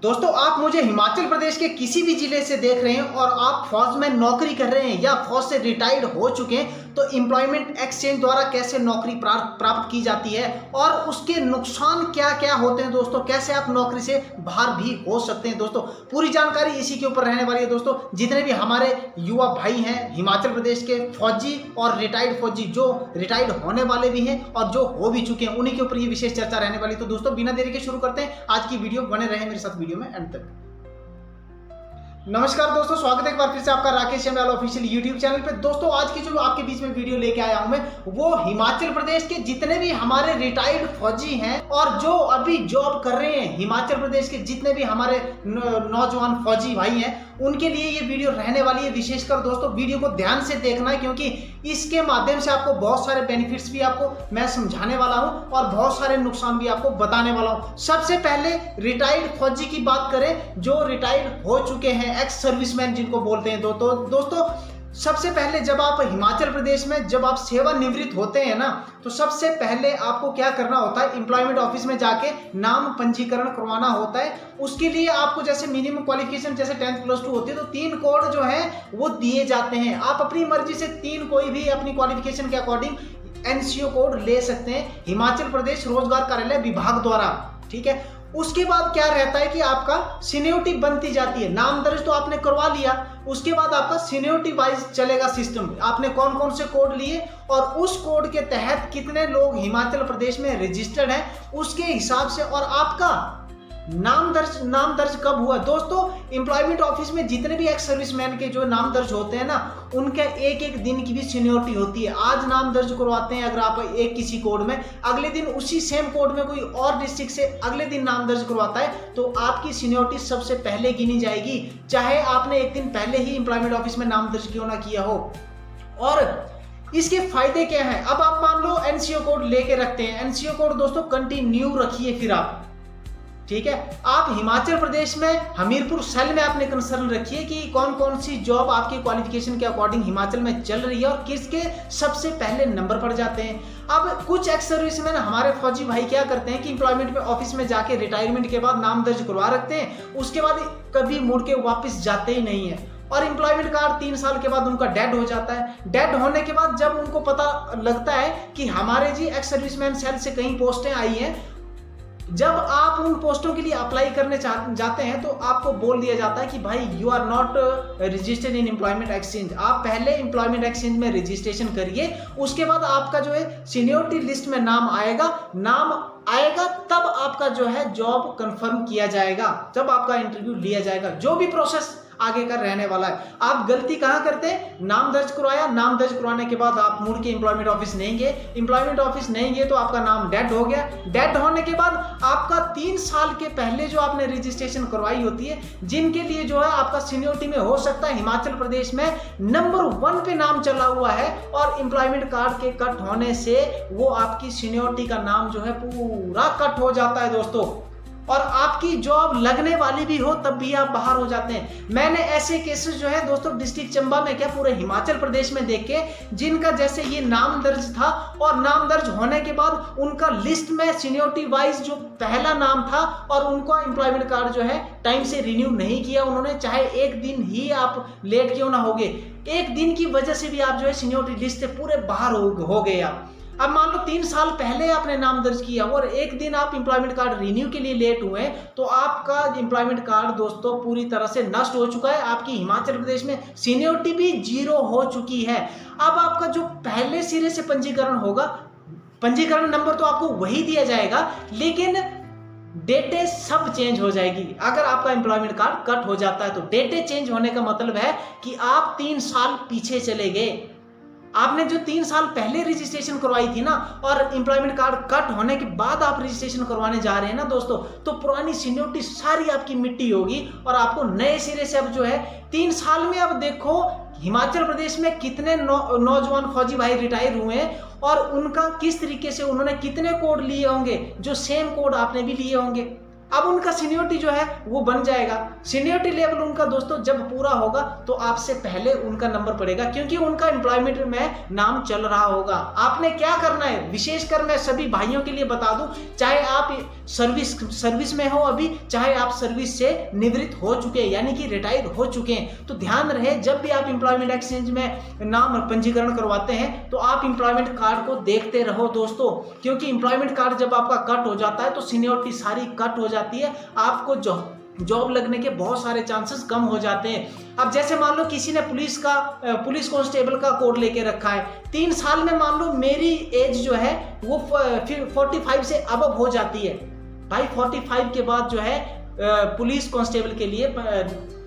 दोस्तों, आप मुझे हिमाचल प्रदेश के किसी भी जिले से देख रहे हैं और आप फौज में नौकरी कर रहे हैं या फौज से रिटायर्ड हो चुके हैं, तो एम्प्लॉयमेंट एक्सचेंज द्वारा कैसे नौकरी प्राप्त की जाती है और उसके नुकसान क्या क्या होते हैं दोस्तों, कैसे आप नौकरी से बाहर भी हो सकते हैं दोस्तों, पूरी जानकारी इसी के ऊपर रहने वाली है दोस्तों। जितने भी हमारे युवा भाई हैं हिमाचल प्रदेश के फौजी और रिटायर्ड फौजी, जो रिटायर्ड होने वाले भी हैं और जो हो भी चुके हैं, उन्हीं के ऊपर ये विशेष चर्चा रहने वाली। तो दोस्तों, बिना देरी के शुरू करते हैं आज की वीडियो। बने रहे मेरे साथ वीडियो में एंड तक। नमस्कार दोस्तों, स्वागत है एक बार फिर से आपका राकेश चंद्राल ऑफिशियल यूट्यूब चैनल पे। दोस्तों, आज की जो आपके बीच में वीडियो लेके आया हूं मैं, वो हिमाचल प्रदेश के जितने भी हमारे रिटायर्ड फौजी हैं और जो अभी जॉब कर रहे हैं, हिमाचल प्रदेश के जितने भी हमारे नौजवान फौजी भाई हैं, उनके लिए ये वीडियो रहने वाली है। विशेषकर दोस्तों, वीडियो को ध्यान से देखना है क्योंकि इसके माध्यम से आपको बहुत सारे बेनिफिट्स भी आपको मैं समझाने वाला हूं और बहुत सारे नुकसान भी आपको बताने वाला हूं। सबसे पहले रिटायर्ड फौजी की बात करें, जो रिटायर्ड हो चुके हैं, एक्स सर्विसमैन जिनको बोलते हैं। दोस्तों, सबसे पहले जब आप हिमाचल प्रदेश में जब आप सेवानिवृत्त होते हैं ना, तो सबसे पहले आपको क्या करना होता है, एम्प्लॉयमेंट ऑफिस में जाके नाम पंजीकरण करवाना होता है। उसके लिए आपको जैसे मिनिमम क्वालिफिकेशन जैसे 10th + 2 होती है, तो 3 कोड जो है वो दिए जाते हैं। आप अपनी मर्जी से 3 कोई भी अपनी क्वालिफिकेशन के अकॉर्डिंग NCO कोड ले सकते हैं हिमाचल प्रदेश रोजगार कार्यालय विभाग द्वारा, ठीक है। उसके बाद क्या रहता है कि आपका सीनियोरिटी बनती जाती है। नाम दर्ज तो आपने करवा लिया, उसके बाद आपका सीनियोरिटी वाइज चलेगा सिस्टम। आपने कौन कौन से कोड लिए और उस कोड के तहत कितने लोग हिमाचल प्रदेश में रजिस्टर्ड हैं, उसके हिसाब से, और आपका नाम दर्ज कब हुआ। दोस्तों, एम्प्लॉयमेंट ऑफिस में जितने भी एक्स सर्विसमैन के जो नाम दर्ज होते हैं ना, उनके एक एक दिन की भी सीनियोरिटी होती है। आज नाम दर्ज करवाते हैं अगर आप एक किसी कोड में, अगले दिन उसी सेम कोड में कोई और डिस्ट्रिक्ट से अगले दिन नाम दर्ज करवाता है, तो आपकी सीनियोरिटी सबसे पहले गिनी जाएगी, चाहे आपने एक दिन पहले ही एम्प्लॉयमेंट ऑफिस में नाम दर्ज क्यों ना किया हो। और इसके फायदे क्या हैं, अब आप मान लो NCO कोड लेके रखते हैं। NCO कोड दोस्तों कंटिन्यू रखिए, फिर आप, ठीक है, आप हिमाचल प्रदेश में हमीरपुर सेल में आपने कंसर्न रखिए कि कौन कौन सी जॉब आपके क्वालिफिकेशन के अकॉर्डिंग हिमाचल में चल रही है और किसके सबसे पहले नंबर पर जाते हैं। अब कुछ एक्स सर्विसमैन हमारे फौजी भाई क्या करते हैं कि एम्प्लॉयमेंट ऑफिस में जाके रिटायरमेंट के बाद नाम दर्ज करवा रखते हैं, उसके बाद कभी मुड़ के वापस जाते ही नहीं है और एम्प्लॉयमेंट कार्ड 3 साल के बाद उनका डेड हो जाता है। डेड होने के बाद जब उनको पता लगता है कि हमारे जी एक्स सर्विसमैन सेल से कई पोस्टें आई हैं, जब आप उन पोस्टों के लिए अप्लाई करने जाते हैं, तो आपको बोल दिया जाता है कि भाई you are not registered in employment exchange. आप पहले एम्प्लॉयमेंट एक्सचेंज में रजिस्ट्रेशन करिए, उसके बाद आपका जो है सीनियोरिटी लिस्ट में नाम आएगा तब आपका जो है जॉब कंफर्म किया जाएगा, तब आपका इंटरव्यू लिया जाएगा, जो भी प्रोसेस आगे का रहने वाला है। आप गलती कहां करते हैं, नाम दर्ज करवाया, नाम दर्ज करवाने के बाद आप मुड़ के एम्प्लॉयमेंट ऑफिस नहीं गए, एम्प्लॉयमेंट ऑफिस नहीं गए तो आपका नाम डेड हो गया। डेड होने के बाद आपका 3 साल के पहले जो आपने रजिस्ट्रेशन करवाई होती है, जिनके लिए जो है आपका सीनियोरिटी में हो सकता है हिमाचल प्रदेश में नंबर 1 पे नाम चला हुआ है, और एम्प्लॉयमेंट कार्ड के कट होने से वो आपकी सीनियोरिटी का नाम जो है पूरा कट हो जाता है दोस्तों, और आपकी जॉब लगने वाली भी हो तब भी आप बाहर हो जाते हैं। मैंने ऐसे केसेस जो है दोस्तों डिस्ट्रिक्ट चंबा में क्या पूरे हिमाचल प्रदेश में देखे, जिनका जैसे ये नाम दर्ज था और नाम दर्ज होने के बाद उनका लिस्ट में सीनियोरिटी वाइज जो पहला नाम था, और उनका एम्प्लॉयमेंट कार्ड जो है टाइम से रिन्यू नहीं किया उन्होंने, चाहे एक दिन ही आप लेट क्यों ना हो गए, एक दिन की वजह से भी आप जो है सीनियोरिटी लिस्ट से पूरे बाहर हो गए आप। अब मान लो 3 साल पहले आपने नाम दर्ज किया और एक दिन आप एम्प्लॉयमेंट कार्ड रिन्यू के लिए लेट हुए, तो आपका एम्प्लॉयमेंट कार्ड दोस्तों पूरी तरह से नष्ट हो चुका है, आपकी हिमाचल प्रदेश में सीनियोरिटी भी 0 हो चुकी है। अब आपका जो पहले सिरे से पंजीकरण होगा, पंजीकरण नंबर तो आपको वही दिया जाएगा, लेकिन डेटें सब चेंज हो जाएगी। अगर आपका एम्प्लॉयमेंट कार्ड कट हो जाता है तो डेटें चेंज होने का मतलब है कि आप 3 साल पीछे चले गए। आपने जो 3 साल पहले रजिस्ट्रेशन करवाई थी ना, और एम्प्लॉयमेंट कार्ड कट होने के बाद आप रजिस्ट्रेशन करवाने जा रहे हैं ना दोस्तों, तो पुरानी सीनियोरिटी सारी आपकी मिट्टी होगी और आपको नए सिरे से अब जो है 3 साल में, अब देखो हिमाचल प्रदेश में कितने नौजवान फौजी भाई रिटायर हुए हैं और उनका किस तरीके से उन्होंने कितने कोड लिए होंगे, जो सेम कोड आपने भी लिए होंगे। अब उनका सीनियरिटी जो है वो बन जाएगा। सीनियरिटी लेवल उनका दोस्तों जब पूरा होगा तो आपसे पहले उनका नंबर पड़ेगा, क्योंकि उनका एम्प्लॉयमेंट में नाम चल रहा होगा। आपने क्या करना है, विशेषकर मैं सभी भाइयों के लिए बता दूं, चाहे आप सर्विस में हो अभी, चाहे आप सर्विस से निवृत्त हो चुके हैं यानी कि रिटायर हो चुके हैं, तो ध्यान रहे जब भी आप एम्प्लॉयमेंट एक्सचेंज में नाम पंजीकरण करवाते हैं तो आप एम्प्लॉयमेंट कार्ड को देखते रहो दोस्तों, क्योंकि एम्प्लॉयमेंट कार्ड जब आपका कट हो जाता है तो सीनियरिटी सारी कट हो जाती है, आपको जॉब लगने के बहुत सारे चांसेस कम हो जाते हैं। अब जैसे मान लो किसी ने पुलिस कांस्टेबल का कोड लेके रखा है, 3 साल में मान लो मेरी एज जो है वो 45 से अबव हो जाती है भाई, 45 के बाद जो है पुलिस कांस्टेबल के लिए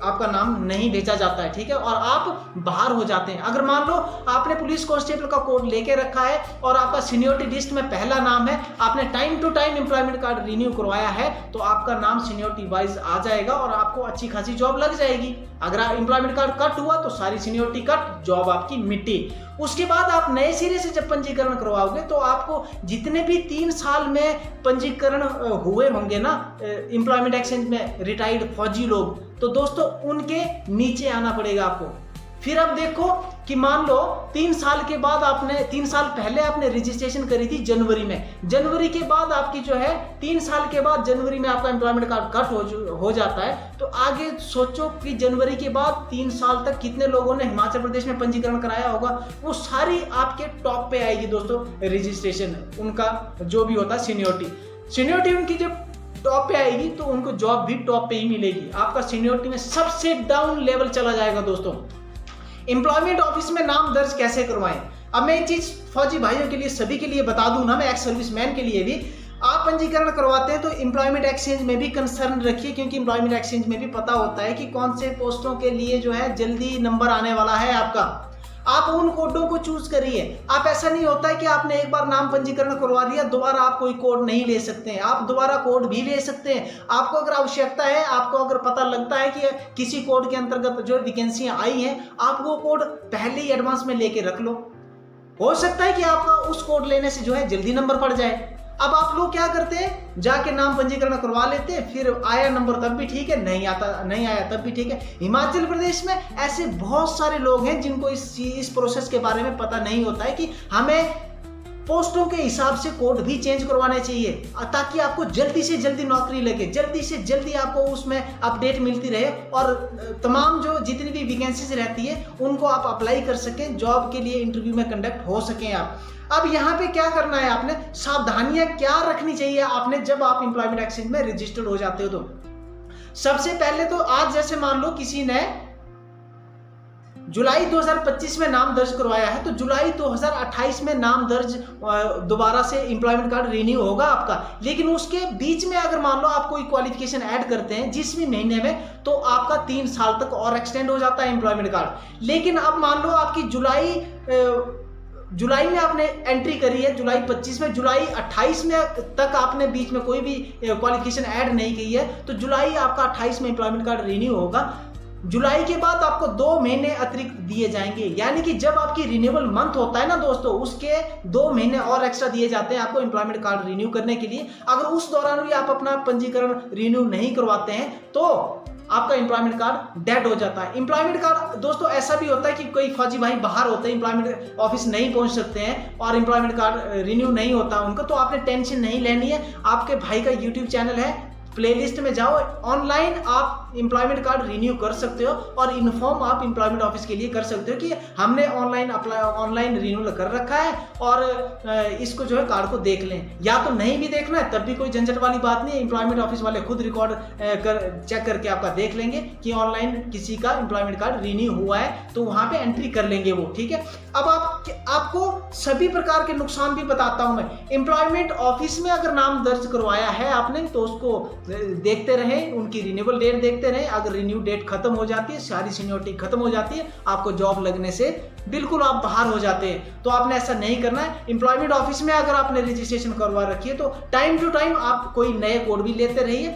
आपका नाम नहीं भेजा जाता है, ठीक है, और आप बाहर हो जाते हैं। अगर मान लो आपने पुलिस कांस्टेबल का कोड लेके रखा है और आपका सीनियरिटी लिस्ट में पहला नाम है, आपने time to time employment card renew करवाया है, तो आपका नाम सीनियरिटी वाइज आ जाएगा और आपको अच्छी खासी जॉब लग जाएगी। अगर एम्प्लॉयमेंट कार्ड कट हुआ तो सारी सीनियरिटी कट, जॉब आपकी मिट्टी। उसके बाद आप नए सिरे से जब पंजीकरण करवाओगे तो आपको जितने भी 3 साल में पंजीकरण हुए होंगे ना एम्प्लॉयमेंट एक्सचेंज में रिटायर्ड फौजी लोग, तो दोस्तों उनके नीचे आना पड़ेगा आपको। फिर अब देखो कि मान लो 3 साल के बाद 3 साल पहले आपने रजिस्ट्रेशन करी थी जनवरी में, जनवरी के बाद आपकी जो है 3 साल के बाद जनवरी में आपका एम्प्लॉयमेंट कार्ड कट हो जाता है, तो आगे सोचो कि जनवरी के बाद 3 साल तक कितने लोगों ने हिमाचल प्रदेश में पंजीकरण कराया होगा, वो सारी आपके टॉप पे आएगी दोस्तों रजिस्ट्रेशन, उनका जो भी होता है सीनियरिटी उनकी जब टॉप पे आएगी तो उनको जॉब भी टॉप पे ही मिलेगी। आपका सीनियरिटी में सबसे डाउन लेवल चला जाएगा दोस्तों। एम्प्लॉयमेंट ऑफिस में नाम दर्ज कैसे करवाएं, अब मैं एक चीज फौजी भाइयों के लिए सभी के लिए बता दूं ना, मैं एक्स सर्विसमैन के लिए भी, आप पंजीकरण करवाते हैं तो एम्प्लॉयमेंट एक्सचेंज में भी कंसर्न रखिए, क्योंकि एम्प्लॉयमेंट एक्सचेंज में भी पता होता है कि कौन से पोस्टों के लिए जो है जल्दी नंबर आने वाला है आपका। आप उन कोडों को चूज करिए। आप ऐसा नहीं होता है कि आपने एक बार नाम पंजीकरण करवा दिया, दोबारा आप कोई कोड नहीं ले सकते हैं, आप दोबारा कोड भी ले सकते हैं। आपको अगर आवश्यकता है, आपको अगर पता लगता है कि किसी कोड के अंतर्गत जो वैकेंसियां आई हैं, आप वो कोड पहले ही एडवांस में लेके रख लो, हो सकता है कि आपका उस कोड लेने से जो है जल्दी नंबर पड़ जाए। अब आप लोग क्या करते हैं, जाके नाम पंजीकरण करवा लेते हैं, फिर आया नंबर तब भी ठीक है, नहीं आया तब भी ठीक है। हिमाचल प्रदेश में ऐसे बहुत सारे लोग हैं जिनको इस प्रोसेस के बारे में पता नहीं होता है कि हमें पोस्टों के हिसाब से कोड भी चेंज करवाने चाहिए, ताकि आपको जल्दी से जल्दी नौकरी लगे, जल्दी से जल्दी आपको उसमें अपडेट मिलती रहे और तमाम जो जितनी भी वैकेंसीज रहती है उनको आप अप्लाई कर सकें, जॉब के लिए इंटरव्यू में कंडक्ट हो सकें आप। अब यहाँ पे क्या करना है, आपने सावधानियां क्या रखनी चाहिए आपने जब आप एम्प्लॉयमेंट एक्सचेंज में रजिस्टर्ड हो जाते हो। तो सबसे पहले तो आज जैसे मान लो किसी ने जुलाई 2025 में नाम दर्ज करवाया है, तो जुलाई 2028 में नाम दर्ज दोबारा से एम्प्लॉयमेंट कार्ड रिन्यू होगा आपका। लेकिन उसके बीच में अगर मान लो आप कोई क्वालिफिकेशन ऐड करते हैं जिस भी महीने में, तो आपका 3 साल तक और एक्सटेंड हो जाता है एम्प्लॉयमेंट कार्ड। लेकिन अब मान लो आपकी जुलाई में आपने एंट्री करी है, जुलाई 25 में, जुलाई 28 में तक आपने बीच में कोई भी क्वालिफिकेशन ऐड नहीं की है, तो जुलाई आपका 28 में एम्प्लॉयमेंट कार्ड रिन्यू होगा। जुलाई के बाद आपको 2 महीने अतिरिक्त दिए जाएंगे, यानी कि जब आपकी रिन्यूअल मंथ होता है ना दोस्तों, उसके 2 महीने और एक्स्ट्रा दिए जाते हैं आपको एम्प्लॉयमेंट कार्ड रिन्यू करने के लिए। अगर उस दौरान भी आप अपना पंजीकरण रिन्यू नहीं करवाते हैं तो आपका एम्प्लॉयमेंट कार्ड डेड हो जाता है। एम्प्लॉयमेंट कार्ड दोस्तों ऐसा भी होता है कि कोई फौजी भाई बाहर होते हैं, एम्प्लॉयमेंट ऑफिस नहीं पहुंच सकते हैं और एम्प्लॉयमेंट कार्ड रिन्यू नहीं होता उनका, तो आपने टेंशन नहीं लेनी है। आपके भाई का यूट्यूब चैनल है, प्लेलिस्ट में जाओ, ऑनलाइन आप एम्प्लॉयमेंट कार्ड रिन्यू कर सकते हो और इन्फॉर्म आप एम्प्लॉयमेंट ऑफिस के लिए कर सकते हो कि हमने ऑनलाइन रिन्यू कर रखा है और इसको जो है कार्ड को देख लें। या तो नहीं भी देखना है तब भी कोई झंझट वाली बात नहीं है, एम्प्लॉयमेंट ऑफिस वाले खुद रिकॉर्ड चेक करके आपका देख लेंगे कि ऑनलाइन किसी का एम्प्लॉयमेंट कार्ड रिन्यू हुआ है, तो वहां पे एंट्री कर लेंगे वो, ठीक है। अब आपको सभी प्रकार के नुकसान भी बताता हूं मैं। एम्प्लॉयमेंट ऑफिस में अगर नाम दर्ज करवाया है आपने तो उसको देखते रहें, उनकी रिन्यूअल डेट देखते रहें। अगर रिन्यू डेट खत्म हो जाती है, सारी सीनियरिटी खत्म हो जाती है, आपको जॉब लगने से बिल्कुल आप बाहर हो जाते हैं, तो आपने ऐसा नहीं करना है। एम्प्लॉयमेंट ऑफिस में अगर आपने रजिस्ट्रेशन करवा रखी है तो टाइम टू टाइम आप कोई नए कोड भी लेते रहिए।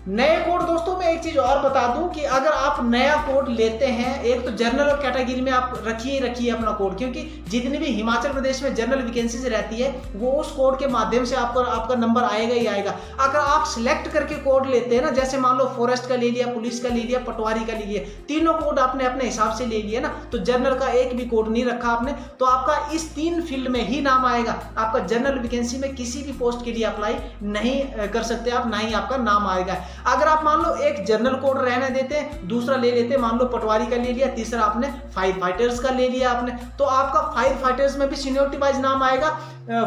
नए कोड दोस्तों मैं एक चीज और बता दूं कि अगर आप नया कोड लेते हैं, एक तो जनरल कैटेगरी में आप रखिए अपना कोड, क्योंकि जितनी भी हिमाचल प्रदेश में जनरल वैकेंसीज रहती है वो उस कोड के माध्यम से आपका नंबर आएगा ही आएगा। अगर आप सिलेक्ट करके कोड लेते हैं ना, जैसे मान लो फॉरेस्ट का ले लिया, पुलिस का ले लिया, पटवारी का ले लिया, तीनों कोड आपने अपने हिसाब से ले लिया ना, तो जनरल का एक भी कोड नहीं रखा आपने, तो आपका इस 3 फील्ड में ही नाम आएगा। आपका जनरल वैकेंसी में किसी भी पोस्ट के लिए अप्लाई नहीं कर सकते आप, ना ही आपका नाम आएगा। अगर आप मान लो एक जनरल कोड रहने देते हैं, दूसरा ले लेते हैं, मान लो पटवारी का ले लिया, तीसरा आपने फायर फाइटर्स का ले लिया आपने, तो आपका फायर फाइटर्स में भी सीनियरिटी वाइज नाम आएगा,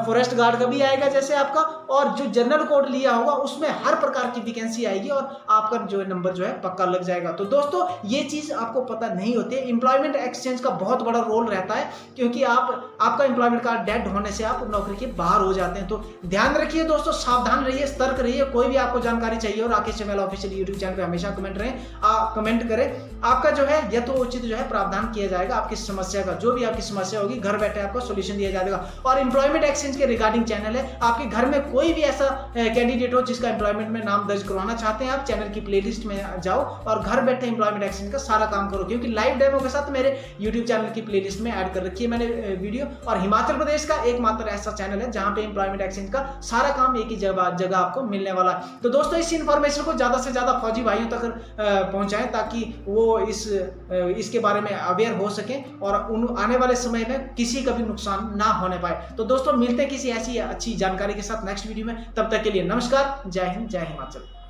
फॉरेस्ट गार्ड का भी आएगा जैसे आपका, और जो जनरल कोड लिया होगा उसमें हर प्रकार की वैकेंसी आएगी और आपका जो नंबर जो है पक्का लग जाएगा। तो दोस्तों ये चीज आपको पता नहीं होती है। एम्प्लॉयमेंट एक्सचेंज का बहुत बड़ा रोल रहता है, क्योंकि आपका एम्प्लॉयमेंट कार्ड डेड होने से आप नौकरी के बाहर हो जाते हैं। तो ध्यान रखिए दोस्तों, सावधान रहिए, सतर्क रहिए। कोई भी आपको जानकारी चाहिए हो, राकेश चमेला ऑफिशियल यूट्यूब चैनल पे हमेशा कमेंट करें। आपका जो है यथोचित जो है प्रावधान किया जाएगा आपकी समस्या का, जो भी आपकी समस्या होगी घर बैठे आपको सोल्यूशन दिया जाएगा। और एम्प्लॉयमेंट एक्सचेंज के रिगार्डिंग चैनल है, आपके घर में कोई भी ऐसा कैंडिडेट हो जिसका एम्प्लॉयमेंट में नाम दर्ज करवाना चाहते हैं, आप चैनल की प्लेलिस्ट में जाओ और घर बैठे एम्प्लॉयमेंट एक्सचेंज का सारा काम करो, क्योंकि लाइव डेमो के साथ मेरे यूट्यूब चैनल की प्लेलिस्ट में ऐड कर रखी है मैंने वीडियो। और हिमाचल प्रदेश का एकमात्र ऐसा चैनल है जहां पे एम्प्लॉयमेंट एक्सचेंज का सारा काम एक ही जगह आपको मिलने वाला है। तो दोस्तों इस इंफॉर्मेशन को ज्यादा से ज्यादा फौजी भाइयों तक पहुंचाएं, ताकि वो इसके बारे में अवेयर हो सके और आने वाले समय में किसी का भी नुकसान ना होने पाए। तो दोस्तों मिलते हैं किसी ऐसी अच्छी जानकारी के साथ नेक्स्ट वीडियो में, तब तक के लिए नमस्कार, जय हिंद, जय हिमाचल।